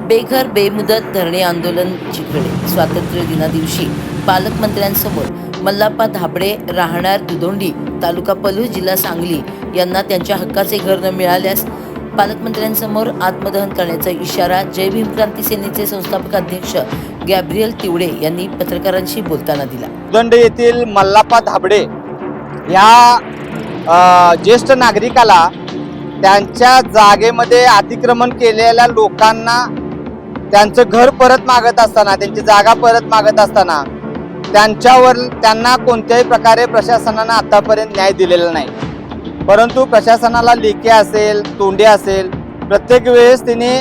बेघर बेमुदत धरणे आंदोलन चिखले. स्वातंत्र्य दिना दिवशी पालकमंत्र्यांसमोर मल्लाप्पा धाबडे राहणार दुधोंडी तालुका पलूस जिल्हा सांगली यांना त्यांच्या हक्काचे घर न मिळाल्यास पालकमंत्र्यांसमोर आत्मदहन करण्याचा इशारा जय भीम क्रांती सेनेचे संस्थापक अध्यक्ष गॅब्रियल तिवडे यांनी पत्रकारांशी बोलताना दिला. दुधोंडी येथील मल्लाप्पा धाबडे या ज्येष्ठ नागरिकाला त्यांच्या जागेमध्ये अतिक्रमण केलेल्या लोकांना त्यांचं घर परत मागत असताना, त्यांची जागा परत मागत असताना त्यांना कोणत्याही प्रकारे प्रशासनानं आतापर्यंत न्याय दिलेला नाही. परंतु प्रशासनाला लेखी असेल, तोंडी असेल, प्रत्येक वेळेस तिने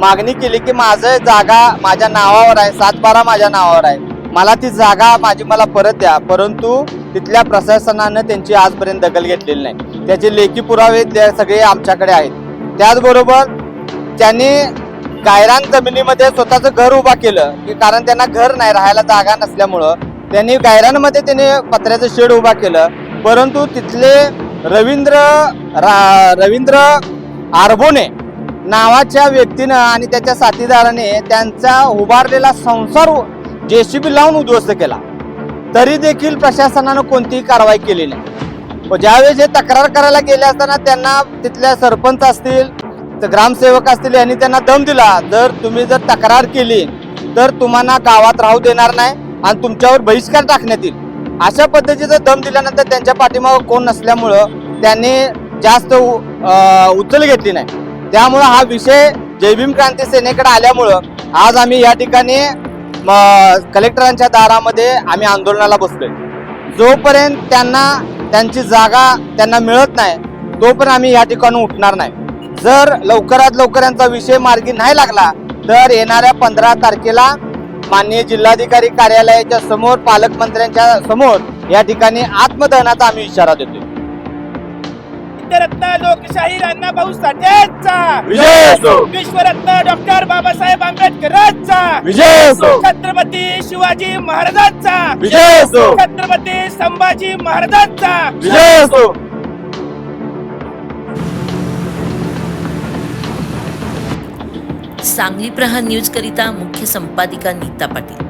मागणी केली की माझं जागा माझ्या नावावर आहे, 7/12 माझ्या नावावर आहे, मला ती जागा मला परत द्या. परंतु तिथल्या प्रशासनानं त्यांची आजपर्यंत दखल घेतलेली नाही. त्याचे लेखी पुरावे सगळे आमच्याकडे आहेत. त्याचबरोबर त्यांनी गायरान जमिनीमध्ये स्वतःचं घर उभा केलं की कारण त्यांना घर नाही, राहायला जागा नसल्यामुळं त्यांनी गायरानमध्ये पत्र्याचं शेड उभा केलं. परंतु तिथले रवींद्र आरबोने नावाच्या व्यक्तीनं आणि त्याच्या साथीदाराने त्यांचा उभारलेला संसार JCB लावून उद्ध्वस्त केला. तरी देखील प्रशासनानं कोणतीही कारवाई केली नाही. ज्यावेळेस हे तक्रार करायला गेले असताना त्यांना तिथल्या सरपंच असतील, ग्रामसेवक असतील, यांनी त्यांना दम दिला, जर तुम्ही तक्रार केली तर तुम्हाला गावात राहू देणार नाही आणि तुमच्यावर बहिष्कार टाकण्यात येईल. अशा पद्धतीचा दम दिल्यानंतर त्यांच्या पाठीमागं कोण नसल्यामुळं त्यांनी जास्त उचल घेतली नाही. त्यामुळं हा विषय जय भीम क्रांती सेनेकडे आल्यामुळं आज आम्ही या ठिकाणी कलेक्टरांच्या दारामध्ये आम्ही आंदोलनाला बसलोय. जोपर्यंत त्यांची जागा त्यांना मिळत नाही तोपर्यंत आम्ही या ठिकाणी उठणार नाही. जर लवकरात लवकर यांचा विषय मार्गी नाही लागला तर येणाऱ्या 15 तारखेला माननीय जिल्हाधिकारी कार्यालयाच्या समोर, पालकमंत्र्यांच्या समोर या ठिकाणी आत्मदहनाचा आम्ही इशारा देतोय. रत्न लोकशाही अण्णाभाऊ साठेंचा विजय असो. विश्वरत्न डॉक्टर बाबासाहेब आंबेडकरांचा विजय असो. छत्रपती शिवाजी महाराजांचा विजय असो. छत्रपती संभाजी महाराजांचा विजय असो. सांगली प्रहार न्यूज करिता मुख्य संपादिका नीता पाटील.